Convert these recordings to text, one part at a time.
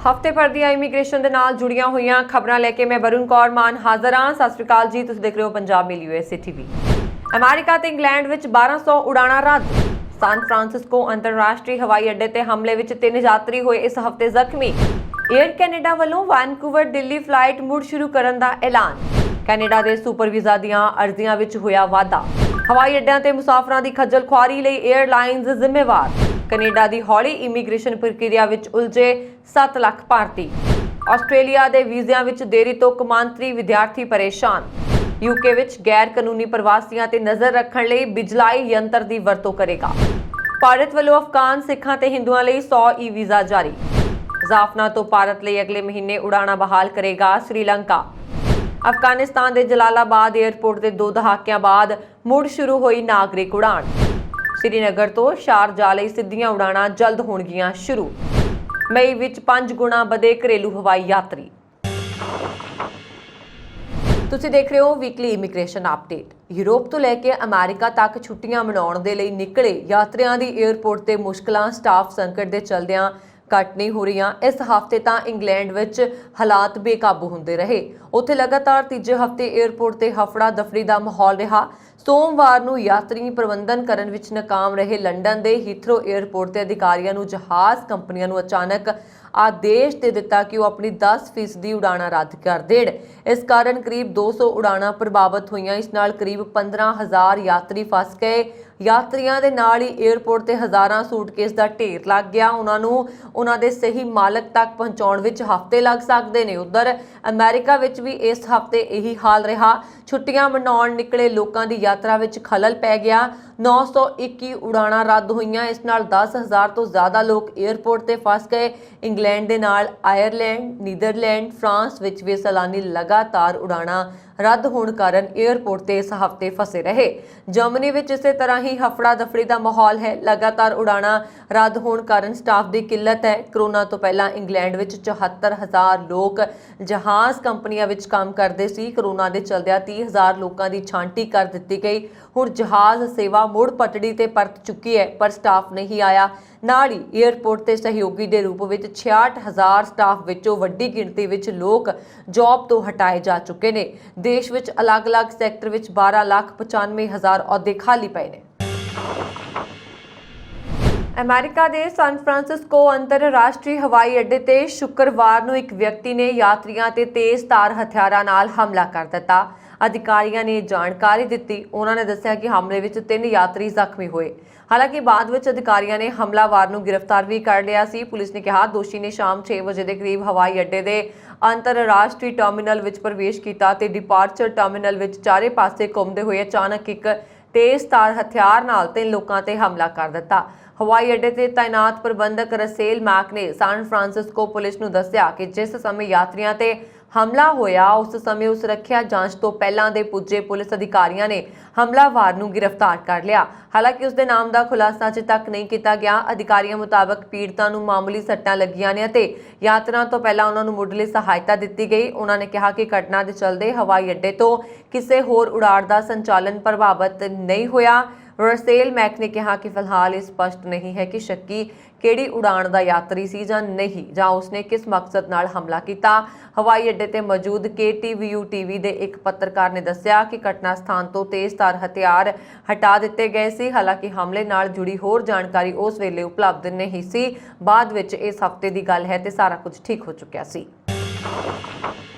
ਹਫ਼ਤੇ ਭਰ ਦੀਆਂ ਇਮੀਗ੍ਰੇਸ਼ਨ ਦੇ ਨਾਲ ਜੁੜੀਆਂ ਹੋਈਆਂ ਖਬਰਾਂ ਲੈ ਕੇ ਮੈਂ ਵਰੁਣ ਕੌਰ ਮਾਨ ਹਾਜ਼ਰ ਹਾਂ। ਸਤਿ ਸ਼੍ਰੀ ਅਕਾਲ ਜੀ, ਤੁਸੀਂ ਦੇਖ ਰਹੇ ਹੋ ਪੰਜਾਬ ਮੇਲ USA TV। ਅਮਰੀਕਾ ਤੇ ਇੰਗਲੈਂਡ ਵਿੱਚ 1200 ਉਡਾਣਾਂ ਰੱਦ। ਸੈਨ ਫਰਾਂਸਿਸਕੋ ਅੰਤਰਰਾਸ਼ਟਰੀ ਹਵਾਈ ਅੱਡੇ ਤੇ ਹਮਲੇ ਵਿੱਚ 3 ਯਾਤਰੀ ਹੋਏ ਇਸ ਹਫ਼ਤੇ ਜ਼ਖਮੀ। ਏਅਰ ਕੈਨੇਡਾ ਵੱਲੋਂ ਵੈਨਕੂਵਰ ਦਿੱਲੀ ਫਲਾਈਟ ਮੁੜ ਸ਼ੁਰੂ ਕਰਨ ਦਾ ਐਲਾਨ। ਕੈਨੇਡਾ ਦੇ ਸੁਪਰ ਵੀਜ਼ਾ ਦੀਆਂ ਅਰਜ਼ੀਆਂ ਵਿੱਚ ਹੋਇਆ ਵਾਧਾ। ਹਵਾਈ ਅੱਡਿਆਂ ਤੇ ਮੁਸਾਫਰਾਂ ਦੀ ਖੱਜਲ ਖੁਆਰੀ ਲਈ ਏਅਰਲਾਈਨਜ਼ ਜ਼ਿੰਮੇਵਾਰ। ਕੈਨੇਡਾ ਦੀ ਹੌਲੀ ਇਮੀਗ੍ਰੇਸ਼ਨ ਪ੍ਰਕਿਰਿਆ ਵਿੱਚ ਉਲਝੇ 7 ਲੱਖ ਭਾਰਤੀ। ਆਸਟ੍ਰੇਲੀਆ ਦੇ ਵੀਜ਼ਿਆਂ ਵਿੱਚ ਦੇਰੀ ਤੋਂ ਕੌਮਾਂਤਰੀ ਵਿਦਿਆਰਥੀ ਪਰੇਸ਼ਾਨ। UK ਵਿੱਚ ਗੈਰ ਕਾਨੂੰਨੀ ਪ੍ਰਵਾਸੀਆਂ ਤੇ ਨਜ਼ਰ ਰੱਖਣ ਲਈ ਬਿਜਲਾਈ ਯੰਤਰ ਦੀ ਵਰਤੋਂ ਕਰੇਗਾ। ਭਾਰਤ ਵੱਲੋਂ ਅਫਗਾਨ ਸਿੱਖਾਂ ਤੇ ਹਿੰਦੂਆਂ ਲਈ 100 ਵੀਜ਼ਾ ਜਾਰੀ। ਜਾਫਨਾ ਤੋਂ ਭਾਰਤ ਲਈ ਅਗਲੇ ਮਹੀਨੇ ਉਡਾਣਾਂ ਬਹਾਲ ਕਰੇਗਾ ਸ੍ਰੀਲੰਕਾ। ਅਫਗਾਨਿਸਤਾਨ ਦੇ ਜਲਾਲਾਬਾਦ ਏਅਰਪੋਰਟ ਤੇ 2 ਦਹਾਕਿਆਂ ਬਾਅਦ ਮੁੜ ਸ਼ੁਰੂ ਹੋਈ ਨਾਗਰਿਕ ਉਡਾਣ। श्रीनगर तो शारजाह ਲਈ ਸਿੱਧੀਆਂ ਉਡਾਣਾਂ ਜਲਦ ਹੋਣਗੀਆਂ ਸ਼ੁਰੂ। ਮਈ ਵਿੱਚ 5 ਗੁਣਾ ਵਧੇ ਘਰੇਲੂ ਹਵਾਈ ਯਾਤਰੀ। ਤੁਸੀਂ ਦੇਖ ਰਹੇ ਹੋ ਵੀਕਲੀ ਇਮੀਗ੍ਰੇਸ਼ਨ ਅਪਡੇਟ। ਯੂਰਪ ਤੋਂ ਲੈ ਕੇ ਅਮਰੀਕਾ ਤੱਕ ਛੁੱਟੀਆਂ ਮਨਾਉਣ ਦੇ ਲਈ ਨਿਕਲੇ ਯਾਤਰੀਆਂ ਦੀ ਏਅਰਪੋਰਟ ਤੇ ਮੁਸ਼ਕਲਾਂ ਸਟਾਫ ਸੰਕਟ ਦੇ ਚਲਦਿਆਂ ਘੱਟ ਨਹੀਂ ਹੋ ਰਹੀਆਂ। ਇਸ ਹਫ਼ਤੇ ਤਾਂ ਇੰਗਲੈਂਡ ਵਿੱਚ ਹਾਲਾਤ ਬੇਕਾਬੂ ਹੁੰਦੇ ਰਹੇ। ਉੱਥੇ ਲਗਾਤਾਰ ਤੀਜੇ ਹਫ਼ਤੇ ਏਅਰਪੋਰਟ ਤੇ ਹਫੜਾ ਦਫੜੀ ਦਾ ਮਾਹੌਲ ਰਿਹਾ। ਸੋਮਵਾਰ ਨੂੰ ਯਾਤਰੀ ਪ੍ਰਬੰਧਨ ਕਰਨ ਵਿੱਚ ਨਾਕਾਮ ਰਹੇ ਲੰਡਨ ਦੇ ਹੀਥਰੋ ਏਅਰਪੋਰਟ ਤੇ ਅਧਿਕਾਰੀਆਂ ਨੂੰ ਜਹਾਜ਼ ਕੰਪਨੀਆਂ ਨੂੰ ਅਚਾਨਕ ਆਦੇਸ਼ ਦੇ ਦਿੱਤਾ ਕਿ ਉਹ ਆਪਣੀ 10% ਦੀ ਉਡਾਣਾਂ ਰੱਦ ਕਰ ਦੇਣ। ਇਸ ਕਾਰਨ ਕਰੀਬ 200 ਉਡਾਣਾਂ ਪ੍ਰਭਾਵਿਤ ਹੋਈਆਂ। ਇਸ ਨਾਲ ਕਰੀਬ 15,000 ਯਾਤਰੀ ਫਸ ਗਏ। ਯਾਤਰੀਆਂ ਦੇ ਨਾਲ ਹੀ ਏਅਰਪੋਰਟ ਤੇ ਹਜ਼ਾਰਾਂ ਸੂਟਕੇਸ ਦਾ ਢੇਰ ਲੱਗ ਗਿਆ। ਉਹਨਾਂ ਨੂੰ ਉਹਨਾਂ ਦੇ ਸਹੀ ਮਾਲਕ ਤੱਕ ਪਹੁੰਚਾਉਣ ਵਿੱਚ ਹਫ਼ਤੇ ਲੱਗ ਸਕਦੇ ਨੇ। ਉਧਰ ਅਮਰੀਕਾ ਵਿੱਚ ਵੀ ਇਸ ਹਫ਼ਤੇ ਇਹੀ ਹਾਲ ਰਿਹਾ। ਛੁੱਟੀਆਂ ਮਨਾਉਣ ਨਿਕਲੇ ਲੋਕਾਂ ਦੀ ਯਾਤਰਾ ਵਿੱਚ ਖਲਲ ਪੈ ਗਿਆ। 921 ਉਡਾਣਾਂ ਰੱਦ ਹੋਈਆਂ। ਇਸ ਨਾਲ 10,000 ਤੋਂ ਜ਼ਿਆਦਾ ਲੋਕ ਏਅਰਪੋਰਟ ਤੇ ਫਸ ਗਏ। ਇੰਗਲੈਂਡ ਦੇ ਨਾਲ ਆਇਰਲੈਂਡ, ਨੀਦਰਲੈਂਡ, ਫਰਾਂਸ ਵਿੱਚ ਵੀ ਸੈਲਾਨੀ ਲਗਾਤਾਰ ਉਡਾਣਾਂ ਰੱਦ ਹੋਣ ਕਾਰਨ ਏਅਰਪੋਰਟ ਤੇ ਇਸ ਹਫ਼ਤੇ ਫਸੇ ਰਹੇ। ਜਰਮਨੀ ਵਿੱਚ ਇਸੇ ਤਰ੍ਹਾਂ ਹੀ ਹਫੜਾ ਦਫੜੀ ਦਾ ਮਾਹੌਲ ਹੈ। ਲਗਾਤਾਰ ਉਡਾਣਾਂ ਰੱਦ ਹੋਣ ਕਾਰਨ ਸਟਾਫ ਦੀ ਕਿੱਲਤ ਹੈ। ਕਰੋਨਾ ਤੋਂ ਪਹਿਲਾਂ ਇੰਗਲੈਂਡ ਵਿੱਚ 74,000 ਲੋਕ ਜਹਾਜ਼ ਕੰਪਨੀਆਂ ਵਿੱਚ ਕੰਮ ਕਰਦੇ ਸੀ। ਕਰੋਨਾ ਦੇ ਚਲਦਿਆਂ 30,000 ਲੋਕਾਂ ਦੀ ਛਾਂਟੀ ਕਰ ਦਿੱਤੀ ਗਈ। ਹੁਣ ਜਹਾਜ਼ ਸੇਵਾ ਮੁੜ ਪਟੜੀ ਤੇ ਪਰਤ ਚੁੱਕੀ ਹੈ, ਪਰ ਸਟਾਫ ਨਹੀਂ ਆਇਆ। ਨਾਲ ਹੀ ਏਅਰਪੋਰਟ ਤੇ ਸਹਿਯੋਗੀ ਦੇ ਰੂਪ ਵਿੱਚ 66,000 ਸਟਾਫ ਵਿੱਚੋਂ ਵੱਡੀ ਗਿਣਤੀ ਵਿੱਚ ਲੋਕ ਜੌਬ ਤੋਂ ਹਟਾਏ ਜਾ ਚੁੱਕੇ ਨੇ। ਦੇਸ਼ ਵਿੱਚ ਅਲੱਗ-ਅਲੱਗ ਸੈਕਟਰ ਵਿੱਚ 12,95,000 ਅਹੁਦੇ ਖਾਲੀ ਪਏ ਨੇ। ਅਮਰੀਕਾ ਦੇ ਸੈਨ ਫਰਾਂਸਿਸਕੋ ਅੰਤਰਰਾਸ਼ਟਰੀ ਹਵਾਈ ਅੱਡੇ ਤੇ ਸ਼ੁੱਕਰਵਾਰ ਨੂੰ ਇੱਕ ਵਿਅਕਤੀ ਨੇ ਯਾਤਰੀਆਂ ਤੇ ਤੇਜ਼ਧਾਰ ਹਥਿਆਰਾਂ ਨਾਲ ਹਮਲਾ ਕਰ ਦਿੱਤਾ। ਅਧਿਕਾਰੀਆਂ ਨੇ ਜਾਣਕਾਰੀ ਦਿੱਤੀ। ਉਹਨਾਂ ਨੇ ਦੱਸਿਆ ਕਿ ਹਮਲੇ ਵਿੱਚ 3 ਯਾਤਰੀ ਜ਼ਖਮੀ ਹੋਏ। ਹਾਲਾਂਕਿ ਬਾਅਦ ਵਿੱਚ ਅਧਿਕਾਰੀਆਂ ਨੇ ਹਮਲਾਵਰ ਨੂੰ ਗ੍ਰਿਫਤਾਰ ਵੀ ਕਰ ਲਿਆ ਸੀ। ਪੁਲਿਸ ਨੇ ਕਿਹਾ ਦੋਸ਼ੀ ਨੇ ਸ਼ਾਮ 6 ਵਜੇ ਦੇ ਕਰੀਬ ਹਵਾਈ ਅੱਡੇ ਦੇ ਅੰਤਰਰਾਸ਼ਟਰੀ ਟਰਮੀਨਲ ਵਿੱਚ ਪ੍ਰਵੇਸ਼ ਕੀਤਾ ਤੇ ਡਿਪਾਰਚਰ ਟਰਮੀਨਲ ਵਿੱਚ ਚਾਰੇ ਪਾਸੇ ਘੁੰਮਦੇ ਹੋਏ ਅਚਾਨਕ ਇੱਕ ਤੇਜ਼ਧਾਰ ਹਥਿਆਰ ਨਾਲ 3 ਲੋਕਾਂ ਤੇ ਹਮਲਾ ਕਰ ਦਿੱਤਾ। ਹਵਾਈ ਅੱਡੇ ਤੇ ਤਾਇਨਾਤ ਪ੍ਰਬੰਧਕ ਰਸੇਲ ਮੈਕ ਨੇ ਸੈਨ ਫਰਾਂਸਿਸਕੋ ਪੁਲਿਸ ਨੂੰ ਦੱਸਿਆ ਕਿ ਜਿਸ ਸਮੇਂ ਯਾਤਰੀਆਂ ਤੇ ਹਮਲਾ ਹੋਇਆ ਉਸ ਸਮੇਂ ਉਹ ਸੁਰੱਖਿਆ ਜਾਂਚ ਤੋਂ ਪਹਿਲਾਂ ਦੇ ਪੁੱਜੇ ਪੁਲਿਸ ਅਧਿਕਾਰੀਆਂ ਨੇ ਹਮਲਾਵਰ ਨੂੰ ਗ੍ਰਿਫਤਾਰ ਕਰ ਲਿਆ। ਹਾਲਾਂਕਿ ਉਸ ਦੇ ਨਾਮ ਦਾ ਖੁਲਾਸਾ ਅਜੇ ਤੱਕ ਨਹੀਂ ਕੀਤਾ ਗਿਆ। ਅਧਿਕਾਰੀਆਂ ਮੁਤਾਬਕ ਪੀੜਤਾਂ ਨੂੰ ਮਾਮੂਲੀ ਸੱਟਾਂ ਲੱਗੀਆਂ ਨੇ ਅਤੇ ਯਾਤਰਾ ਤੋਂ ਪਹਿਲਾਂ ਉਹਨਾਂ ਨੂੰ ਮੁੱਢਲੀ ਸਹਾਇਤਾ ਦਿੱਤੀ ਗਈ। ਉਹਨਾਂ ਨੇ ਕਿਹਾ ਕਿ ਘਟਨਾ ਦੇ ਚਲਦੇ ਹਵਾਈ ਅੱਡੇ ਤੋਂ ਕਿਸੇ ਹੋਰ ਉਡਾਣ ਦਾ ਸੰਚਾਲਨ ਪ੍ਰਭਾਵਿਤ ਨਹੀਂ ਹੋਇਆ। ਰਸੇਲ ਮੈਕ ਨੇ ਕਿਹਾ ਕਿ ਫਿਲਹਾਲ ਇਹ ਸਪਸ਼ਟ ਨਹੀਂ ਹੈ ਕਿ ਸ਼ੱਕੀ ਕਿਹੜੀ ਉਡਾਣ ਦਾ ਯਾਤਰੀ ਸੀ ਜਾਂ ਨਹੀਂ, ਜਾਂ ਉਸਨੇ ਕਿਸ ਮਕਸਦ ਨਾਲ ਹਮਲਾ ਕੀਤਾ। ਹਵਾਈ ਅੱਡੇ ਤੇ ਮੌਜੂਦ KTVU TV ਦੇ ਇੱਕ ਪੱਤਰਕਾਰ ਨੇ ਦੱਸਿਆ ਕਿ ਘਟਨਾ ਸਥਾਨ ਤੋਂ ਤੇਜ਼ਧਾਰ ਹਥਿਆਰ ਹਟਾ ਦਿੱਤੇ ਗਏ ਸੀ। ਹਾਲਾਂਕਿ ਹਮਲੇ ਨਾਲ ਜੁੜੀ ਹੋਰ ਜਾਣਕਾਰੀ ਉਸ ਵੇਲੇ ਉਪਲਬਧ ਨਹੀਂ ਸੀ। ਬਾਅਦ ਵਿੱਚ ਇਸ ਹਫ਼ਤੇ ਦੀ ਗੱਲ ਹੈ ਤੇ ਸਾਰਾ ਕੁਝ ਠੀਕ ਹੋ ਚੁੱਕਿਆ ਸੀ।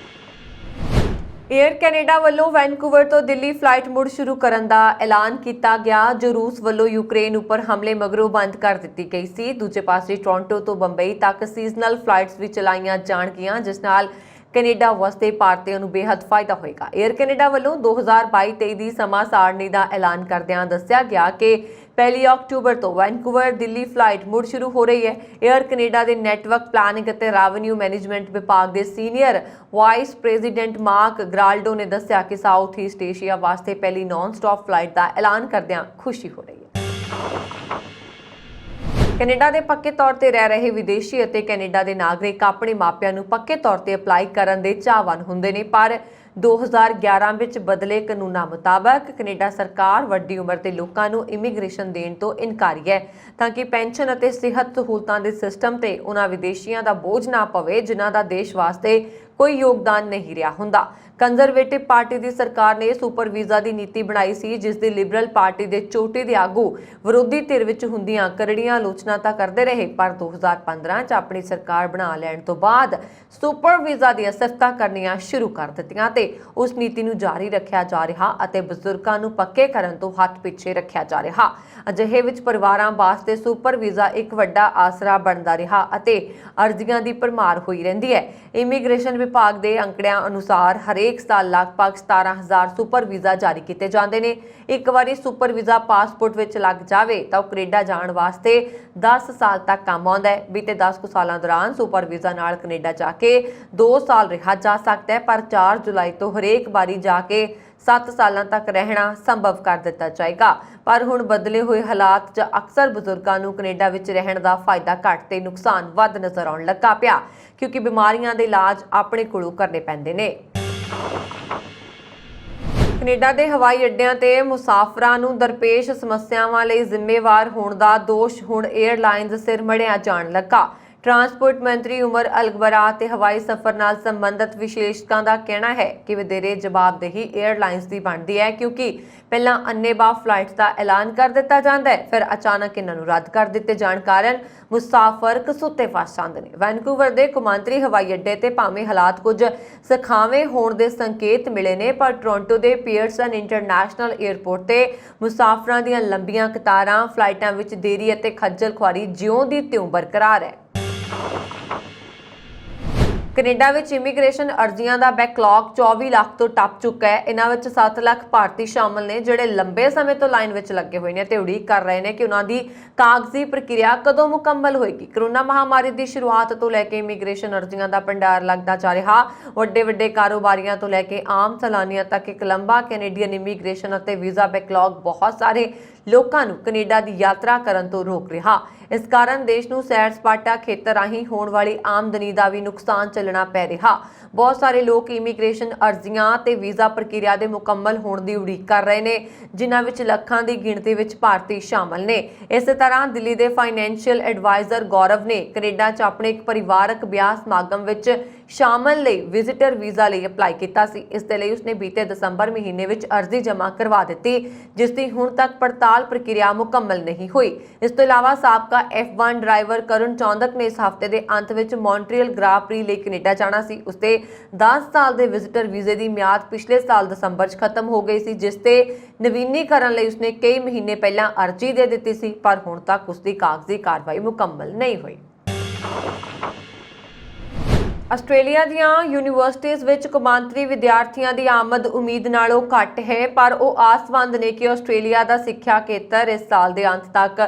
ਏਅਰ ਕੈਨੇਡਾ ਵੱਲੋਂ ਵੈਨਕੂਵਰ ਤੋਂ ਦਿੱਲੀ ਫਲਾਈਟ ਮੁੜ ਸ਼ੁਰੂ ਕਰਨ ਦਾ ਐਲਾਨ ਕੀਤਾ ਗਿਆ, ਜੋ ਰੂਸ ਵੱਲੋਂ ਯੂਕਰੇਨ ਉੱਪਰ ਹਮਲੇ ਮਗਰੋਂ ਬੰਦ ਕਰ ਦਿੱਤੀ ਗਈ ਸੀ। ਦੂਜੇ ਪਾਸੇ ਟੋਰਾਂਟੋ ਤੋਂ ਬੰਬਈ ਤੱਕ ਸੀਜ਼ਨਲ ਫਲਾਈਟਸ ਵੀ ਚਲਾਈਆਂ ਜਾਣਗੀਆਂ, ਜਿਸ ਨਾਲ ਕੈਨੇਡਾ ਵਸਦੇ ਭਾਰਤੀਆਂ ਨੂੰ ਬੇਹੱਦ ਫਾਇਦਾ ਹੋਏਗਾ। ਏਅਰ ਕੈਨੇਡਾ ਵੱਲੋਂ 2022-23 ਦੀ ਸਮਾਂ ਸਾਰਣੀ ਦਾ ਐਲਾਨ ਕਰਦਿਆਂ ਦੱਸਿਆ ਗਿਆ ਕਿ 1 ਅਕਤੂਬਰ ਤੋਂ ਵੈਨਕੂਵਰ ਦਿੱਲੀ ਫਲਾਈਟ ਮੁੜ ਸ਼ੁਰੂ ਹੋ ਰਹੀ ਹੈ। ਏਅਰ ਕੈਨੇਡਾ ਦੇ ਨੈਟਵਰਕ ਪਲਾਨਿੰਗ ਅਤੇ ਰੈਵਨਿਊ ਮੈਨੇਜਮੈਂਟ ਵਿਭਾਗ ਦੇ ਸੀਨੀਅਰ ਵਾਈਸ ਪ੍ਰੈਜ਼ੀਡੈਂਟ ਮਾਰਕ ਗਰਾਲਡੋ ਨੇ ਦੱਸਿਆ ਕਿ ਸਾਊਥ ਈਸਟ ਏਸ਼ੀਆ ਵਾਸਤੇ ਪਹਿਲੀ ਨਾਨ ਸਟਾਪ ਫਲਾਈਟ ਦਾ ਐਲਾਨ ਕਰਦਿਆਂ ਖੁਸ਼ੀ ਹੋ ਰਹੀ ਹੈ। ਕੈਨੇਡਾ ਦੇ ਪੱਕੇ ਤੌਰ ਤੇ ਰਹਿ ਰਹੇ ਵਿਦੇਸ਼ੀ ਅਤੇ ਕੈਨੇਡਾ ਦੇ ਨਾਗਰਿਕ ਆਪਣੇ ਮਾਪਿਆਂ ਨੂੰ ਪੱਕੇ ਤੌਰ ਤੇ ਅਪਲਾਈ ਕਰਨ ਦੇ ਚਾਹਵਾਨ ਹੁੰਦੇ ਨੇ, ਪਰ 2011 ਵਿੱਚ ਬਦਲੇ ਕਾਨੂੰਨਾਂ ਮੁਤਾਬਕ ਕੈਨੇਡਾ ਸਰਕਾਰ ਵੱਡੀ ਉਮਰ ਦੇ ਲੋਕਾਂ ਨੂੰ ਇਮੀਗ੍ਰੇਸ਼ਨ ਦੇਣ ਤੋਂ ਇਨਕਾਰੀ ਹੈ ਤਾਂ ਕਿ ਪੈਨਸ਼ਨ ਅਤੇ ਸਿਹਤ ਸਹੂਲਤਾਂ ਦੇ ਸਿਸਟਮ ਤੇ ਉਹਨਾਂ ਵਿਦੇਸ਼ੀਆਂ ਦਾ ਬੋਝ ਨਾ ਪਵੇ ਜਿਨ੍ਹਾਂ ਦਾ ਦੇਸ਼ ਵਾਸਤੇ ਕੋਈ ਯੋਗਦਾਨ ਨਹੀਂ ਰਿਹਾ ਹੁੰਦਾ। ਕੰਜ਼ਰਵੇਟਿਵ ਪਾਰਟੀ ਦੀ ਸਰਕਾਰ ਨੇ ਸੁਪਰ ਵੀਜ਼ਾ ਦੀ ਨੀਤੀ ਬਣਾਈ ਸੀ, ਜਿਸ ਦੀ ਲਿਬਰਲ ਪਾਰਟੀ ਦੇ ਚੋਟੀ ਦੇ ਆਗੂ ਵਿਰੋਧੀ ਧਿਰ ਵਿੱਚ ਹੁੰਦੀਆਂ ਕਰੜੀਆਂ ਆਲੋਚਨਾ ਤਾਂ ਕਰਦੇ ਰਹੇ, ਪਰ 2015 ਚ ਆਪਣੀ ਸਰਕਾਰ ਬਣਾ ਲੈਣ ਤੋਂ ਬਾਅਦ ਸੁਪਰ ਵੀਜ਼ਾ ਦੀਆਂ ਸਿਫਤਾਂ ਕਰਨੀਆਂ ਸ਼ੁਰੂ ਕਰ ਦਿੱਤੀਆਂ ਤੇ ਉਸ ਨੀਤੀ ਨੂੰ ਜਾਰੀ ਰੱਖਿਆ ਜਾ ਰਿਹਾ ਅਤੇ ਬਜ਼ੁਰਗਾਂ ਨੂੰ ਪੱਕੇ ਕਰਨ ਤੋਂ ਹੱਥ ਪਿੱਛੇ ਰੱਖਿਆ ਜਾ ਰਿਹਾ। ਅਜਿਹੇ ਵਿੱਚ ਪਰਿਵਾਰਾਂ ਵਾਸਤੇ ਸੁਪਰ ਵੀਜ਼ਾ ਇੱਕ ਵੱਡਾ ਆਸਰਾ ਬਣਦਾ ਰਿਹਾ ਅਤੇ ਅਰਜ਼ੀਆਂ ਦੀ ਭਰਮਾਰ ਹੋਈ ਰਹਿੰਦੀ ਹੈ। ਇਮੀਗ੍ਰੇਸ਼ਨ ਵਿਭਾਗ ਦੇ ਅੰਕੜਿਆਂ ਅਨੁਸਾਰ ਹਰੇਕ ਸਾਲ ਲਗਭਗ 17,000 ਸੁਪਰ ਵੀਜ਼ਾ ਜਾਰੀ ਕੀਤੇ ਜਾਂਦੇ ਨੇ। ਇੱਕ ਵਾਰੀ ਸੁਪਰ ਵੀਜ਼ਾ ਪਾਸਪੋਰਟ ਵਿੱਚ ਲੱਗ ਜਾਵੇ ਤਾਂ ਉਹ ਕੈਨੇਡਾ ਜਾਣ ਵਾਸਤੇ 10 ਸਾਲ ਤੱਕ ਕੰਮ ਆਉਂਦਾ ਹੈ। ਬੀਤੇ 10 ਸਾਲਾਂ ਦੌਰਾਨ ਸੁਪਰ ਵੀਜ਼ਾ ਨਾਲ ਕੈਨੇਡਾ ਜਾ ਕੇ 2 ਸਾਲ ਰਿਹਾ ਜਾ ਸਕਦਾ ਹੈ, ਪਰ 4 ਜੁਲਾਈ ਤੋਂ ਹਰੇਕ ਵਾਰੀ ਜਾ ਕੇ 7 ਸਾਲਾਂ ਤੱਕ ਰਹਿਣਾ ਸੰਭਵ ਕਰ ਦਿੱਤਾ ਜਾਏਗਾ। ਪਰ ਹੁਣ ਬਦਲੇ ਹੋਏ ਹਾਲਾਤ 'ਚ ਅਕਸਰ ਬਜ਼ੁਰਗਾਂ ਨੂੰ ਕੈਨੇਡਾ ਵਿੱਚ ਰਹਿਣ ਦਾ ਫਾਇਦਾ ਘੱਟ ਤੇ ਨੁਕਸਾਨ ਵੱਧ ਨਜ਼ਰ ਆਉਣ ਲੱਗਾ ਪਿਆ, ਕਿਉਂਕਿ ਬਿਮਾਰੀਆਂ ਦੇ ਇਲਾਜ ਆਪਣੇ ਕੋਲੋਂ ਕਰਨੇ ਪੈਂਦੇ ਨੇ। ਕੈਨੇਡਾ ਦੇ ਹਵਾਈ ਅੱਡਿਆਂ ਤੇ ਮੁਸਾਫਰਾਂ ਨੂੰ ਦਰਪੇਸ਼ ਸਮੱਸਿਆਵਾਂ ਲਈ ਜ਼ਿੰਮੇਵਾਰ ਹੋਣ ਦਾ ਦੋਸ਼ ਹੁਣ 에ਅਰਲਾਈਨਜ਼ ਸਿਰ ਮੜਿਆ ਜਾਣ ਲੱਗਾ। ट्रांसपोर्ट मंत्री उमर अलगबरा ते हवाई सफर नाल संबंधित विशेषज्ञां दा कहना है कि वधेरे जवाबदेही एयरलाइंस दी बनदी है, क्योंकि पहला अन्नेवाह फ्लाइट्स का ऐलान कर दिता जाता है, फिर अचानक इन्हां नूं रद्द कर दिते जाण कारण मुसाफर कसूते फस जांदे ने। वैनकूवर दे कौमांतरी हवाई अड्डे ते भावें हालात कुछ सखावे होण दे संकेत मिले ने, पर टोरंटो दे पीयरसन इंटरनैशनल एयरपोर्ट ते मुसाफरां दीआं लंबीआं कतारां, फ्लाइटां विच देरी अते खज्जल खुआरी जिउं दी त्यों बरकरार है। ਕੈਨੇਡਾ ਵਿੱਚ ਇਮੀਗ੍ਰੇਸ਼ਨ ਅਰਜ਼ੀਆਂ ਦਾ ਬੈਕਲੌਗ 24 ਲੱਖ ਤੋਂ ਟੱਪ ਚੁੱਕਾ ਹੈ। ਇਹਨਾਂ ਵਿੱਚ 7 ਲੱਖ ਭਾਰਤੀ ਸ਼ਾਮਲ ਨੇ ਜਿਹੜੇ ਲੰਬੇ ਸਮੇਂ ਤੋਂ ਲਾਈਨ ਵਿੱਚ ਲੱਗੇ ਹੋਏ ਨੇ ਤੇ ਉਡੀਕ ਕਰ ਰਹੇ ਨੇ ਕਿ ਉਹਨਾਂ ਦੀ ਕਾਗਜ਼ੀ ਪ੍ਰਕਿਰਿਆ ਕਦੋਂ ਮੁਕੰਮਲ ਹੋਏਗੀ। ਕਰੋਨਾ ਮਹਾਮਾਰੀ ਦੀ ਸ਼ੁਰੂਆਤ ਤੋਂ ਲੈ ਕੇ ਇਮੀਗ੍ਰੇਸ਼ਨ ਅਰਜ਼ੀਆਂ ਦਾ ਭੰਡਾਰ ਲੱਗਦਾ ਜਾ ਰਿਹਾ। ਵੱਡੇ ਕਾਰੋਬਾਰੀਆਂ ਤੋਂ ਲੈ ਕੇ ਆਮ ਸੈਲਾਨੀਆਂ ਤੱਕ ਇੱਕ ਲੰਬਾ ਕੈਨੇਡੀਅਨ ਇਮੀਗ੍ਰੇਸ਼ਨ ਅਤੇ ਵੀਜ਼ਾ ਬੈਕਲੌਗ ਬਹੁਤ ਸਾਰੇ ਲੋਕਾਂ ਨੂੰ ਕੈਨੇਡਾ ਦੀ ਯਾਤਰਾ ਕਰਨ ਤੋਂ ਰੋਕ ਰਿਹਾ। ਇਸ ਕਾਰਨ ਦੇਸ਼ ਨੂੰ ਸੈਰ ਸਪਾਟਾ ਖੇਤਰ ਰਾਹੀਂ ਹੋਣ ਵਾਲੀ ਆਮਦਨੀ ਦਾ ਵੀ ਨੁਕਸਾਨ ਝੱਲਣਾ ਪੈ ਰਿਹਾ। ਬਹੁਤ ਸਾਰੇ ਲੋਕ ਇਮੀਗ੍ਰੇਸ਼ਨ ਅਰਜ਼ੀਆਂ ਤੇ ਵੀਜ਼ਾ ਪ੍ਰਕਿਰਿਆ ਦੇ ਮੁਕੰਮਲ ਹੋਣ ਦੀ ਉਡੀਕ ਕਰ ਰਹੇ ਨੇ, ਜਿਨ੍ਹਾਂ ਵਿੱਚ ਲੱਖਾਂ ਦੀ ਗਿਣਤੀ ਵਿੱਚ ਭਾਰਤੀ ਸ਼ਾਮਲ ਨੇ। ਇਸੇ ਤਰ੍ਹਾਂ ਦਿੱਲੀ ਦੇ ਫਾਈਨੈਂਸ਼ੀਅਲ ਐਡਵਾਈਜ਼ਰ ਗੌਰਵ ਨੇ ਕੈਨੇਡਾ 'ਚ ਆਪਣੇ ਇੱਕ ਪਰਿਵਾਰਕ ਵਿਆਹ ਸਮਾਗਮ ਵਿੱਚ ਸ਼ਾਮਲ ਲਈ ਵਿਜ਼ਿਟਰ ਵੀਜ਼ਾ ਲਈ ਅਪਲਾਈ ਕੀਤਾ ਸੀ। ਇਸ ਦੇ ਲਈ ਉਸਨੇ ਬੀਤੇ ਦਸੰਬਰ ਮਹੀਨੇ ਵਿੱਚ ਅਰਜ਼ੀ ਜਮ੍ਹਾਂ ਕਰਵਾ ਦਿੱਤੀ, ਜਿਸ ਦੀ ਹੁਣ ਤੱਕ ਪੜਤਾਲ ਪ੍ਰਕਿਰਿਆ ਮੁਕੰਮਲ ਨਹੀਂ ਹੋਈ। ਇਸ ਤੋਂ ਇਲਾਵਾ ਸਾਬਕਾ F1 ਡਰਾਈਵਰ ਕਰੁਣ ਚੌਂਦਕ ਨੇ ਇਸ ਹਫ਼ਤੇ ਦੇ ਅੰਤ ਵਿੱਚ ਮੌਂਟਰੀਅਲ ਗ੍ਰਾਂ ਪ੍ਰੀ ਲਈ ਕੈਨੇਡਾ ਜਾਣਾ ਸੀ। ਉਸਦੇ 10 ਸਾਲ ਦੇ ਵਿਜ਼ਿਟਰ ਵੀਜ਼ੇ ਦੀ ਮਿਆਦ ਪਿਛਲੇ ਸਾਲ ਦਸੰਬਰ 'ਚ ਖਤਮ ਹੋ ਗਈ ਸੀ, ਜਿਸ ਤੇ ਨਵੀਨੀਕਰਨ ਲਈ ਉਸਨੇ ਕਈ ਮਹੀਨੇ ਪਹਿਲਾਂ ਅਰਜ਼ੀ ਦੇ ਦਿੱਤੀ ਸੀ, ਪਰ ਹੁਣ ਤੱਕ ਉਸਦੀ ਕਾਗਜ਼ੀ ਕਾਰਵਾਈ ਮੁਕੰਮਲ ਨਹੀਂ ਹੋਈ। ਆਸਟ੍ਰੇਲੀਆ ਦੀਆਂ ਯੂਨੀਵਰਸਿਟੀਜ਼ ਵਿੱਚ ਕੌਮਾਂਤਰੀ ਵਿਦਿਆਰਥੀਆਂ ਦੀ ਆਮਦ ਉਮੀਦ ਨਾਲੋਂ ਘੱਟ ਹੈ, ਪਰ ਉਹ ਆਸਵੰਦ ਨੇ ਕਿ ਆਸਟ੍ਰੇਲੀਆ ਦਾ ਸਿੱਖਿਆ ਖੇਤਰ ਇਸ ਸਾਲ ਦੇ ਅੰਤ ਤੱਕ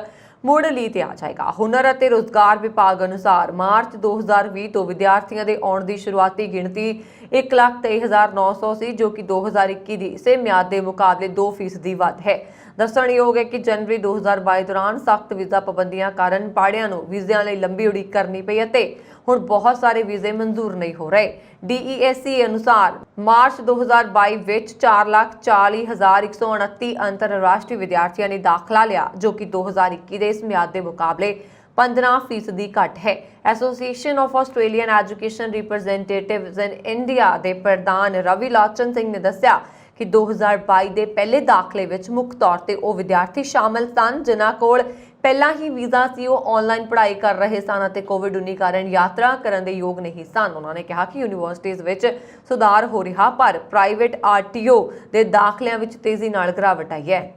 ਮੁੜ ਲੀਹ ਤੇ ਆ ਜਾਏਗਾ। ਹੁਨਰ ਅਤੇ ਰੋਜ਼ਗਾਰ ਵਿਭਾਗ ਅਨੁਸਾਰ ਮਾਰਚ 2020 ਤੋਂ ਵਿਦਿਆਰਥੀਆਂ ਦੇ ਆਉਣ ਦੀ ਸ਼ੁਰੂਆਤੀ ਗਿਣਤੀ 1,23,900 ਸੀ, ਜੋ ਕਿ 2021 ਦੀ ਇਸੇ ਮਿਆਦ ਦੇ ਮੁਕਾਬਲੇ 2% ਵੱਧ ਹੈ। ਦੱਸਣਯੋਗ ਹੈ ਕਿ ਜਨਵਰੀ 2022 ਦੌਰਾਨ ਸਖਤ ਵੀਜ਼ਾ ਪਾਬੰਦੀਆਂ ਕਾਰਨ ਪਾੜਿਆਂ ਨੂੰ ਵੀਜ਼ਿਆਂ ਲਈ ਲੰਬੀ ਉਡੀਕ ਕਰਨੀ ਪਈ ਅਤੇ ਹੁਣ ਬਹੁਤ ਸਾਰੇ ਵੀਜ਼ੇ ਮਨਜ਼ੂਰ ਨਹੀਂ ਹੋ ਰਹੇ। DESC ਅਨੁਸਾਰ ਮਾਰਚ 2022 ਵਿੱਚ 4,40,129 ਅੰਤਰਰਾਸ਼ਟਰੀ ਵਿਦਿਆਰਥੀਆਂ ਨੇ ਦਾਖਲਾ ਲਿਆ, ਜੋ ਕਿ 2021 ਦੇ ਇਸ ਮਿਆਦ ਦੇ ਮੁਕਾਬਲੇ 15% ਘੱਟ ਹੈ। Association of Australian education representatives in India ਦੇ ਪ੍ਰਧਾਨ ਰਵੀ ਲਾਚਨ ਸਿੰਘ ਨੇ ਦੱਸਿਆ ਕਿ 2022 ਦੇ ਪਹਿਲੇ ਦਾਖਲੇ ਵਿੱਚ ਮੁੱਖ ਤੌਰ ਤੇ ਉਹ ਵਿਦਿਆਰਥੀ ਸ਼ਾਮਲ ਸਨ ਜਿਨ੍ਹਾਂ ਕੋਲ ਪਹਿਲਾਂ ਹੀ ਵੀਜ਼ਾ ਸੀ, ਉਹ ਆਨਲਾਈਨ ਪੜ੍ਹਾਈ ਕਰ ਰਹੇ ਸਨ ਅਤੇ ਕੋਵਿਡ-19 ਕਾਰਨ ਯਾਤਰਾ ਕਰਨ ਦੇ ਯੋਗ ਨਹੀਂ ਸਨ। ਉਹਨਾਂ ਨੇ ਕਿਹਾ ਕਿ ਯੂਨੀਵਰਸਿਟੀਜ਼ ਵਿੱਚ ਸੁਧਾਰ ਹੋ ਰਿਹਾ, ਪਰ ਪ੍ਰਾਈਵੇਟ RTO ਦੇ ਦਾਖਲਿਆਂ ਵਿੱਚ ਤੇਜ਼ੀ ਨਾਲ ਗਿਰਾਵਟ ਆਈ ਹੈ।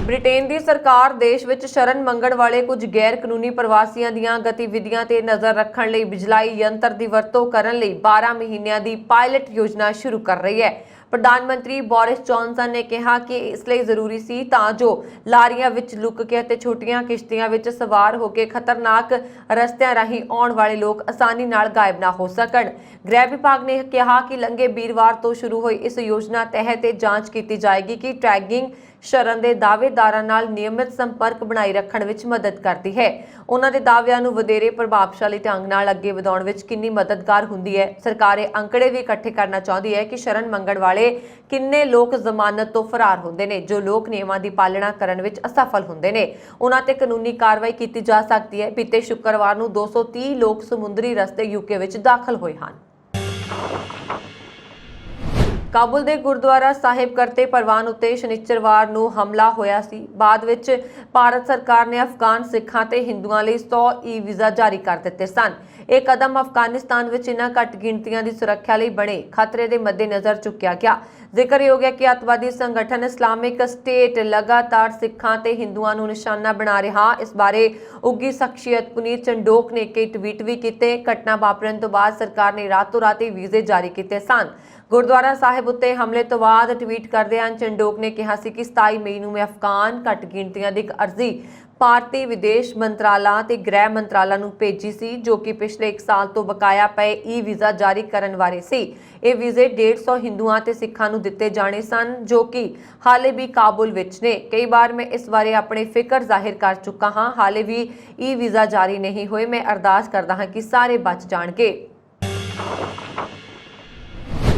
ਬ੍ਰਿਟੇਨ ਦੀ ਸਰਕਾਰ ਦੇਸ਼ ਵਿੱਚ ਸ਼ਰਨ ਮੰਗਣ ਵਾਲੇ ਕੁਝ ਗੈਰ ਕਾਨੂੰਨੀ ਪ੍ਰਵਾਸੀਆਂ ਦੀਆਂ ਗਤੀਵਿਧੀਆਂ ਤੇ ਨਜ਼ਰ ਰੱਖਣ ਲਈ ਬਿਜਲਾਈ ਯੰਤਰ ਦੀ ਵਰਤੋਂ ਕਰਨ ਲਈ 12 ਮਹੀਨਿਆਂ ਦੀ ਪਾਇਲਟ ਯੋਜਨਾ ਸ਼ੁਰੂ ਕਰ ਰਹੀ ਹੈ। ਪ੍ਰਧਾਨ ਮੰਤਰੀ ਬੋਰਿਸ ਜੌਨਸਨ ਨੇ ਕਿਹਾ ਕਿ ਇਸ ਲਈ ਜ਼ਰੂਰੀ ਸੀ ਤਾਂ ਜੋ ਲਾਰੀਆਂ ਵਿੱਚ ਲੁੱਕ ਕੇ ਅਤੇ ਛੋਟੀਆਂ ਕਿਸ਼ਤੀਆਂ ਵਿੱਚ ਸਵਾਰ ਹੋ ਕੇ ਖਤਰਨਾਕ ਰਸਤਿਆਂ ਰਾਹੀਂ ਆਉਣ ਵਾਲੇ ਲੋਕ ਆਸਾਨੀ ਨਾਲ ਗਾਇਬ ਨਾ ਹੋ ਸਕਣ। ਗ੍ਰਹਿ ਵਿਭਾਗ ਨੇ ਕਿਹਾ ਕਿ ਲੰਘੇ ਵੀਰਵਾਰ ਤੋਂ ਸ਼ੁਰੂ ਹੋਈ ਇਸ ਯੋਜਨਾ ਤਹਿਤ ਜਾਂਚ ਕੀਤੀ ਜਾਏਗੀ ਕਿ ਟੈਗਿੰਗ ਸ਼ਰਨ ਦੇ ਦਾਅਵੇਦਾਰਾਂ ਨਾਲ ਨਿਯਮਿਤ ਸੰਪਰਕ ਬਣਾਈ ਰੱਖਣ ਵਿੱਚ ਮਦਦ ਕਰਦੀ ਹੈ। ਉਹਨਾਂ ਦੇ ਦਾਅਵਿਆਂ ਨੂੰ ਵਧੇਰੇ ਪ੍ਰਭਾਵਸ਼ਾਲੀ ਢੰਗ ਨਾਲ ਅੱਗੇ ਵਧਾਉਣ ਵਿੱਚ ਕਿੰਨੀ ਮਦਦਗਾਰ ਹੁੰਦੀ ਹੈ। ਸਰਕਾਰ ਇਹ ਅੰਕੜੇ ਵੀ ਇਕੱਠੇ ਕਰਨਾ ਚਾਹੁੰਦੀ ਹੈ ਕਿ ਸ਼ਰਨ ਮੰਗਣ ਵਾਲੇ ਕਿੰਨੇ ਲੋਕ ਜ਼ਮਾਨਤ ਤੋਂ ਫਰਾਰ ਹੁੰਦੇ ਨੇ। ਜੋ ਲੋਕ ਨਿਯਮਾਂ ਦੀ ਪਾਲਣਾ ਕਰਨ ਵਿੱਚ ਅਸਫਲ ਹੁੰਦੇ ਨੇ, ਉਹਨਾਂ ਤੇ ਕਾਨੂੰਨੀ ਕਾਰਵਾਈ ਕੀਤੀ ਜਾ ਸਕਦੀ ਹੈ। ਬੀਤੇ ਸ਼ੁੱਕਰਵਾਰ ਨੂੰ 230 ਲੋਕ ਸਮੁੰਦਰੀ ਰਸਤੇ ਯੂਕੇ ਵਿੱਚ ਦਾਖਲ ਹੋਏ ਹਨ। ਕਾਬੁਲ ਦੇ ਗੁਰਦੁਆਰਾ ਸਾਹਿਬ ਕਰਤੇ ਪਰਵਾਨ ਉੱਤੇ ਸ਼ਨੀਚਰਵਾਰ ਨੂੰ ਹਮਲਾ ਹੋਇਆ ਸੀ। ਬਾਅਦ ਵਿੱਚ ਭਾਰਤ ਸਰਕਾਰ ਨੇ ਅਫਗਾਨ ਸਿੱਖਾਂ ਤੇ ਹਿੰਦੂਆਂ ਲਈ 100 ਵੀਜ਼ਾ ਜਾਰੀ ਕਰ ਦਿੱਤੇ ਸਨ। ਇਹ ਕਦਮ ਅਫਗਾਨਿਸਤਾਨ ਵਿੱਚ ਇਨ੍ਹਾਂ ਘੱਟ ਗਿਣਤੀਆਂ ਦੀ ਸੁਰੱਖਿਆ ਲਈ ਬਣੇ ਖਤਰੇ ਦੇ ਮੱਦੇਨਜ਼ਰ ਚੁੱਕਿਆ ਗਿਆ। ਜ਼ਿਕਰਯੋਗ ਹੈ ਕਿ ਅੱਤਵਾਦੀ ਸੰਗਠਨ ਇਸਲਾਮਿਕ ਸਟੇਟ ਲਗਾਤਾਰ ਸਿੱਖਾਂ ਤੇ ਹਿੰਦੂਆਂ ਨੂੰ ਨਿਸ਼ਾਨਾ ਬਣਾ ਰਿਹਾ। ਇਸ ਬਾਰੇ ਉੱਘੀ ਸ਼ਖਸੀਅਤ ਪੁਨੀਤ ਚੰਡੋਕ ਨੇ ਕਈ ਟਵੀਟ ਵੀ ਕੀਤੇ। ਘਟਨਾ ਵਾਪਰਨ ਤੋਂ ਬਾਅਦ ਸਰਕਾਰ ਨੇ ਰਾਤੋਂ ਰਾਤ ਵੀਜ਼ੇ ਜਾਰੀ ਕੀਤੇ ਸਨ। ਗੁਰਦੁਆਰਾ ਸਾਹਿਬ ਉੱਤੇ ਹਮਲੇ ਤੋਂ ਬਾਅਦ ਟਵੀਟ ਕਰਦਿਆਂ ਚੰਡੋਕ ਨੇ ਕਿਹਾ ਸੀ ਕਿ 27 ਮਈ ਨੂੰ ਮੈਂ ਅਫਗਾਨ ਘੱਟ ਗਿਣਤੀਆਂ ਦੀ ਇੱਕ ਅਰਜ਼ੀ ਭਾਰਤੀ ਵਿਦੇਸ਼ ਮੰਤਰਾਲਾ ਤੇ ਗ੍ਰਹਿ ਮੰਤਰਾਲਾ ਨੂੰ ਭੇਜੀ ਸੀ, ਜੋ ਕਿ ਪਿਛਲੇ 1 ਸਾਲ ਤੋਂ ਬਕਾਇਆ ਪਏ ਵੀਜ਼ਾ ਜਾਰੀ ਕਰਨ ਬਾਰੇ ਸੀ। ਇਹ ਵੀਜ਼ੇ 150 ਹਿੰਦੂਆਂ ਤੇ ਸਿੱਖਾਂ ਨੂੰ ਦਿੱਤੇ ਜਾਣੇ ਸਨ, ਜੋ ਕਿ ਹਾਲੇ ਵੀ ਕਾਬੁਲ ਵਿੱਚ ਨੇ। ਕਈ ਵਾਰ ਮੈਂ ਇਸ ਬਾਰੇ ਆਪਣੀ ਫਿਕਰ ਜ਼ਾਹਿਰ ਕਰ ਚੁੱਕਾ ਹਾਂ। ਹਾਲੇ ਵੀ ਵੀਜ਼ਾ ਜਾਰੀ ਨਹੀਂ ਹੋਏ। ਮੈਂ ਅਰਦਾਸ ਕਰਦਾ ਹਾਂ ਕਿ ਸਾਰੇ ਬਚ ਜਾਣਗੇ।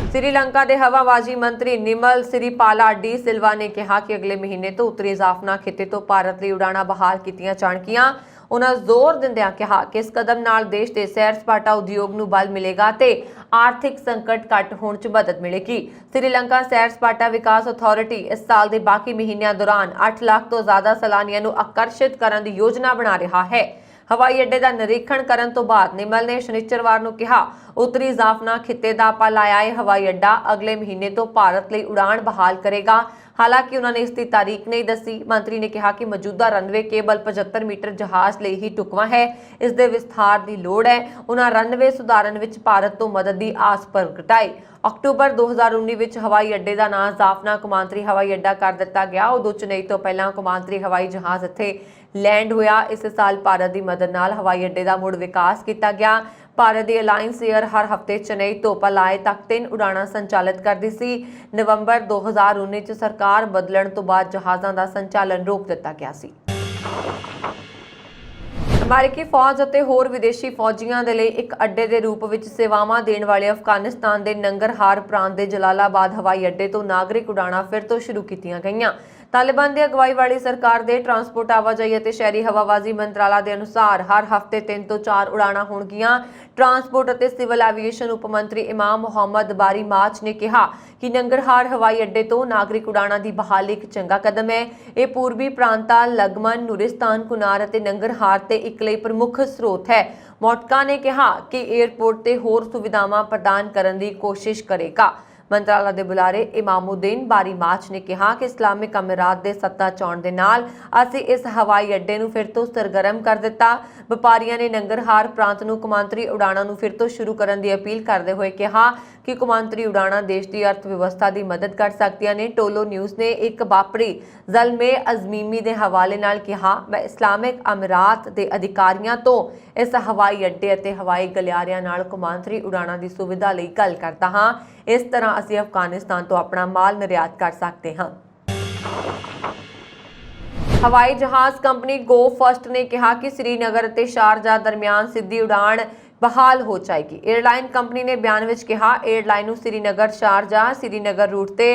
श्रीलंका के हवाबाजी मंत्री निमल सिरिपाला डी सिल्वा ने कहा कि अगले महीने तो उत्तरी जाफना खिते तो भारत ਲਈ ਉਡਾਣਾਂ ਬਹਾਲ ਕੀਤੀਆਂ ਜਾਣਗੀਆਂ। ਉਹਨਾਂ ਜ਼ੋਰ ਦਿੰਦਿਆਂ ਕਿਹਾ ਕਿ ਇਸ ਕਦਮ ਨਾਲ ਦੇਸ਼ ਦੇ ਸੈਰ ਸਪਾਟਾ ਉਦਯੋਗ ਨੂੰ ਬਲ ਮਿਲੇਗਾ ਤੇ ਆਰਥਿਕ ਸੰਕਟ ਘੱਟ ਹੋਣ 'ਚ ਮਦਦ ਮਿਲੇਗੀ। ਸ੍ਰੀਲੰਕਾ ਸੈਰ ਸਪਾਟਾ ਵਿਕਾਸ ਅਥਾਰਟੀ ਇਸ ਸਾਲ ਦੇ ਬਾਕੀ ਮਹੀਨਿਆਂ ਦੌਰਾਨ 8 ਲੱਖ ਤੋਂ ਜ਼ਿਆਦਾ ਸੈਲਾਨੀਆਂ ਨੂੰ ਆਕਰਸ਼ਿਤ ਕਰਨ ਦੀ ਯੋਜਨਾ ਬਣਾ ਰਿਹਾ ਹੈ। ਹਵਾਈ ਅੱਡੇ ਦਾ ਨਿਰੀਖਣ ਕਰਨ ਤੋਂ ਬਾਅਦ ਨਿਮਲ ਨੇ ਸ਼ਨੀਚਰਵਾਰ ਨੂੰ ਕਿਹਾ, ਉੱਤਰੀ ਜਾਫਨਾ ਖਿੱਤੇ ਦਾ ਪਲਾਇਆ ਹਵਾਈ ਅੱਡਾ ਅਗਲੇ ਮਹੀਨੇ ਤੋਂ ਭਾਰਤ ਲਈ ਉਡਾਣ ਬਹਾਲ ਕਰੇਗਾ। ਹਾਲਾਂਕਿ ਉਹਨਾਂ ਨੇ ਇਸ ਦੀ ਤਾਰੀਖ ਨਹੀਂ ਦੱਸੀ। ਮੰਤਰੀ ਨੇ ਕਿਹਾ ਕਿ ਮੌਜੂਦਾ ਰਨਵੇ ਕੇਵਲ 75 ਮੀਟਰ ਜਹਾਜ਼ ਲਈ ਹੀ ਢੁਕਵਾਂ ਹੈ। ਇਸ ਦੇ ਵਿਸਥਾਰ ਦੀ ਲੋੜ ਹੈ। ਉਹਨਾਂ ਰਨਵੇ ਸੁਧਾਰਨ ਵਿੱਚ ਭਾਰਤ ਤੋਂ ਮਦਦ ਦੀ ਆਸ ਪ੍ਰਗਟਾਈ। ਅਕਤੂਬਰ 2019 ਵਿੱਚ ਹਵਾਈ ਅੱਡੇ ਦਾ ਨਾਂ ਜਾਫਨਾ ਕੌਮਾਂਤਰੀ ਹਵਾਈ ਅੱਡਾ ਕਰ ਦਿੱਤਾ ਗਿਆ। ਉਦੋਂ ਚੇਨਈ ਤੋਂ ਪਹਿਲਾਂ ਕੌਮਾਂਤਰੀ ਹਵਾਈ ਜਹਾਜ਼ ਇੱਥੇ ਲੈਂਡ ਹੋਇਆ। ਇਸ ਸਾਲ ਭਾਰਤ ਦੀ ਮਦਦ ਨਾਲ ਹਵਾਈ ਅੱਡੇ ਦਾ ਮੁੜ ਵਿਕਾਸ ਕੀਤਾ ਗਿਆ। ਭਾਰਤ ਦੀ ਅਲਾਇੰਸ ਏਅਰ ਹਰ ਹਫ਼ਤੇ ਚੇਨਈ ਤੋਂ ਪਲਾਏ ਤੱਕ 3 ਉਡਾਣਾਂ ਸੰਚਾਲਿਤ ਕਰਦੀ ਸੀ। ਨਵੰਬਰ 2019 ਚ ਸਰਕਾਰ ਬਦਲਣ ਤੋਂ ਬਾਅਦ ਜਹਾਜ਼ਾਂ ਦਾ ਸੰਚਾਲਨ ਰੋਕ ਦਿੱਤਾ ਗਿਆ ਸੀ। ਅਮਰੀਕੀ ਫੌਜ ਅਤੇ ਹੋਰ ਵਿਦੇਸ਼ੀ ਫੌਜੀਆਂ ਦੇ ਲਈ ਇੱਕ ਅੱਡੇ ਦੇ ਰੂਪ ਵਿੱਚ ਸੇਵਾਵਾਂ ਦੇਣ ਵਾਲੇ ਅਫਗਾਨਿਸਤਾਨ ਦੇ ਨੰਗਰਹਾਰ ਪ੍ਰਾਂਤ ਦੇ ਜਲਾਲਾਬਾਦ ਹਵਾਈ ਅੱਡੇ ਤੋਂ ਨਾਗਰਿਕ ਉਡਾਣਾਂ ਫਿਰ ਤੋਂ ਸ਼ੁਰੂ ਕੀਤੀਆਂ ਗਈਆਂ। ਤਾਲਿਬਾਨ ਦੀ ਅਗਵਾਈ ਵਾਲੀ ਸਰਕਾਰ ਦੇ ਟਰਾਂਸਪੋਰਟ ਆਵਾਜਾਈ ਅਤੇ ਸ਼ਹਿਰੀ ਹਵਾਬਾਜ਼ੀ ਮੰਤਰਾਲਾ ਦੇ ਅਨੁਸਾਰ ਹਰ ਹਫ਼ਤੇ 3 ਤੋਂ 4 ਉਡਾਣਾਂ ਹੋਣਗੀਆਂ। ਟਰਾਂਸਪੋਰਟ ਅਤੇ ਸਿਵਲ ਐਵੀਏਸ਼ਨ ਉਪ ਮੰਤਰੀ ਇਮਾਮ ਮੁਹੰਮਦ ਬਾਰੀ ਮਾਚ ਨੇ ਕਿਹਾ ਕਿ ਨੰਗਰਹਾਰ ਹਵਾਈ ਅੱਡੇ ਤੋਂ ਨਾਗਰਿਕ ਉਡਾਣਾਂ ਦੀ ਬਹਾਲੀ ਇੱਕ ਚੰਗਾ ਕਦਮ ਹੈ। ਇਹ ਪੂਰਬੀ ਪ੍ਰਾਂਤਾਂ ਲਗਮਨ, ਨੂਰਿਸਤਾਨ, ਕੁਨਾਰ ਅਤੇ ਨੰਗਰਹਾਰ ਤੇ ਇੱਕ ਲਈ ਪ੍ਰਮੁੱਖ ਸਰੋਤ ਹੈ। ਮੋਟਕਾ ਨੇ ਕਿਹਾ ਕਿ ਏਅਰਪੋਰਟ ਤੇ ਹੋਰ ਸੁਵਿਧਾਵਾਂ ਪ੍ਰਦਾਨ ਕਰਨ ਦੀ ਕੋਸ਼ਿਸ਼ ਕਰੇਗਾ। ਮੰਤਰਾਲਾ ਦੇ ਬੁਲਾਰੇ ਇਮਾਮੁਦੀਨ ਬਾਰੀ ਮਾਚ ਨੇ ਕਿਹਾ ਕਿ ਇਸਲਾਮਿਕ ਅਮੀਰਾਤ ਦੇ ਸੱਤਾ ਚਾਉਣ ਦੇ ਨਾਲ ਅਸੀਂ ਇਸ ਹਵਾਈ ਅੱਡੇ ਨੂੰ ਫਿਰ ਤੋਂ ਸਰਗਰਮ ਕਰ ਦਿੱਤਾ। ਵਪਾਰੀਆਂ ਨੇ ਨੰਗਰਹਾਰ ਪ੍ਰਾਂਤ ਨੂੰ ਕੌਮਾਂਤਰੀ ਉਡਾਣਾਂ ਨੂੰ ਫਿਰ ਤੋਂ ਸ਼ੁਰੂ ਕਰਨ ਦੀ ਅਪੀਲ ਕਰਦੇ ਹੋਏ ਕਿਹਾ ਕਿ ਕੌਮਾਂਤਰੀ ਉਡਾਣਾਂ ਦੇਸ਼ ਦੀ ਅਰਥ ਵਿਵਸਥਾ ਦੀ ਮਦਦ ਕਰ ਸਕਦੀਆਂ ਨੇ। ਟੋਲੋ ਨਿਊਜ਼ ਨੇ ਇੱਕ ਵਾਪਰੀ ਜ਼ਲਮੇ ਅਜ਼ਮੀਮੀ ਦੇ ਹਵਾਲੇ ਨਾਲ ਕਿਹਾ, ਮੈਂ ਇਸਲਾਮਿਕ ਅਮੀਰਾਤ ਦੇ ਅਧਿਕਾਰੀਆਂ ਤੋਂ ਇਸ ਹਵਾਈ ਅੱਡੇ ਅਤੇ ਹਵਾਈ ਗਲਿਆਰਿਆਂ ਨਾਲ ਕੌਮਾਂਤਰੀ ਉਡਾਣਾਂ ਦੀ ਸੁਵਿਧਾ ਲਈ ਗੱਲ ਕਰਦਾ ਹਾਂ। ਇਸ ਤਰ੍ਹਾਂ ਅਸੀਂ ਅਫਗਾਨਿਸਤਾਨ ਤੋਂ ਆਪਣਾ ਮਾਲ ਨਿਰਯਾਤ ਕਰ ਸਕਦੇ ਹਾਂ। ਹਵਾਈ ਜਹਾਜ਼ ਕੰਪਨੀ ਗੋ ਫਸਟ ਨੇ ਕਿਹਾ ਕਿ ਸ੍ਰੀਨਗਰ ਅਤੇ ਸ਼ਾਰਜਾ ਦਰਮਿਆਨ ਸਿੱਧੀ ਉਡਾਣ ਬਹਾਲ ਹੋ ਜਾਏਗੀ। 에ਅਰਲਾਈਨ ਕੰਪਨੀ ਨੇ ਬਿਆਨ ਵਿੱਚ ਕਿਹਾ, 에ਅਰਲਾਈਨ ਨੂੰ ਸ੍ਰੀਨਗਰ ਸ਼ਾਰਜਾ ਸ੍ਰੀਨਗਰ ਰੂਟ ਤੇ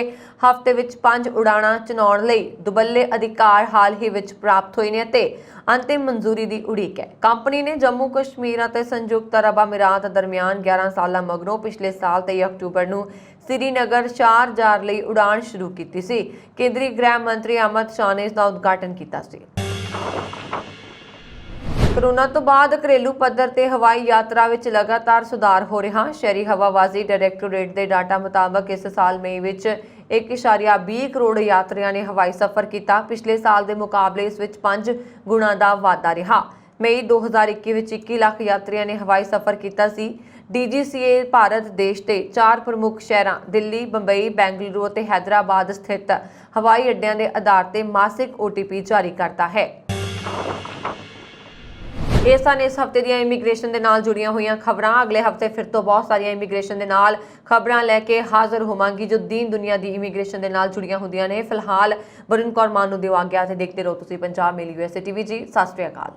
ਹਫ਼ਤੇ ਵਿੱਚ 5 ਉਡਾਣਾਂ ਚਲਾਉਣ ਲਈ ਦੁਬੱਲੇ ਅਧਿਕਾਰ ਹਾਲ ਹੀ ਵਿੱਚ ਪ੍ਰਾਪਤ ਹੋਏ ਨੇ ਅਤੇ ਅੰਤਿਮ ਮਨਜ਼ੂਰੀ ਦੀ ਉਡੀਕ ਹੈ। ਕੰਪਨੀ ਨੇ ਜੰਮੂ ਕਸ਼ਮੀਰ ਅਤੇ ਸੰਯੁਕਤ ਅਰਬ ਅਮੀਰਾਤ ਦਰਮਿਆਨ 11 ਸਾਲਾਂ ਮਗਰੋਂ ਪਿਛਲੇ ਸਾਲ 23 ਅਕਤੂਬਰ ਨੂੰ ਸ੍ਰੀਨਗਰ ਸ਼ਾਰਜਾ ਲਈ ਉਡਾਣ ਸ਼ੁਰੂ ਕੀਤੀ ਸੀ। ਕੇਂਦਰੀ ਗ੍ਰਹਿ ਮੰਤਰੀ ਅਮਿਤ ਸ਼ਾਹ ਨੇ ਇਸ ਦਾ ਉਦਘਾਟਨ ਕੀਤਾ ਸੀ। ਕੋਰੋਨਾ ਤੋਂ ਬਾਅਦ ਘਰੇਲੂ ਪੱਧਰ ਤੇ ਹਵਾਈ ਯਾਤਰਾ ਵਿੱਚ ਲਗਾਤਾਰ ਸੁਧਾਰ ਹੋ ਰਿਹਾ। ਸ਼ਹਿਰੀ ਹਵਾਬਾਜ਼ੀ ਡਾਇਰੈਕਟੋਰੇਟ ਦੇ ਡਾਟਾ ਮੁਤਾਬਕ ਇਸ ਸਾਲ ਮਈ ਵਿੱਚ 1.20 ਕਰੋੜ ਯਾਤਰੀਆਂ ਨੇ ਹਵਾਈ ਸਫ਼ਰ ਕੀਤਾ। ਪਿਛਲੇ ਸਾਲ ਦੇ ਮੁਕਾਬਲੇ ਇਸ ਵਿੱਚ 5 ਗੁਣਾ ਦਾ ਵਾਧਾ ਰਿਹਾ। ਮਈ 2021 ਵਿੱਚ 21 ਲੱਖ ਯਾਤਰੀਆਂ ਨੇ ਹਵਾਈ ਸਫ਼ਰ ਕੀਤਾ ਸੀ। DGCA ਭਾਰਤ ਦੇਸ਼ ਦੇ 4 ਪ੍ਰਮੁੱਖ ਸ਼ਹਿਰਾਂ ਦਿੱਲੀ, ਬੰਬਈ, ਬੈਂਗਲੁਰੂ ਅਤੇ ਹੈਦਰਾਬਾਦ ਸਥਿਤ ਹਵਾਈ ਅੱਡਿਆਂ ਦੇ ਆਧਾਰ ਤੇ ਮਾਸਿਕ OTP ਜਾਰੀ ਕਰਦਾ ਹੈ। ਇਹ ਸਨ ਇਸ ਹਫਤੇ ਦੀਆਂ ਇਮੀਗ੍ਰੇਸ਼ਨ ਦੇ ਨਾਲ ਜੁੜੀਆਂ ਹੋਈਆਂ ਖਬਰਾਂ। ਅਗਲੇ ਹਫਤੇ ਫਿਰ ਤੋਂ ਬਹੁਤ ਸਾਰੀਆਂ ਇਮੀਗ੍ਰੇਸ਼ਨ ਦੇ ਨਾਲ ਖਬਰਾਂ ਲੈ ਕੇ ਹਾਜ਼ਰ ਹੋਵਾਂਗੀ ਜੋ ਦੀਨ ਦੁਨੀਆ ਦੀ ਇਮੀਗ੍ਰੇਸ਼ਨ ਦੇ ਨਾਲ ਜੁੜੀਆਂ ਹੁੰਦੀਆਂ ਨੇ। ਫਿਲਹਾਲ ਵਰੁਣ ਕੌਰ ਮਾਨ ਨੂੰ ਦਿਓ ਆਗਿਆ ਤੇ ਦੇਖਦੇ ਰਹੋ ਤੁਸੀਂ ਪੰਜਾਬ ਮੇਲ USA TV ਜੀ। ਸਤਿ ਸ਼੍ਰੀ ਅਕਾਲ।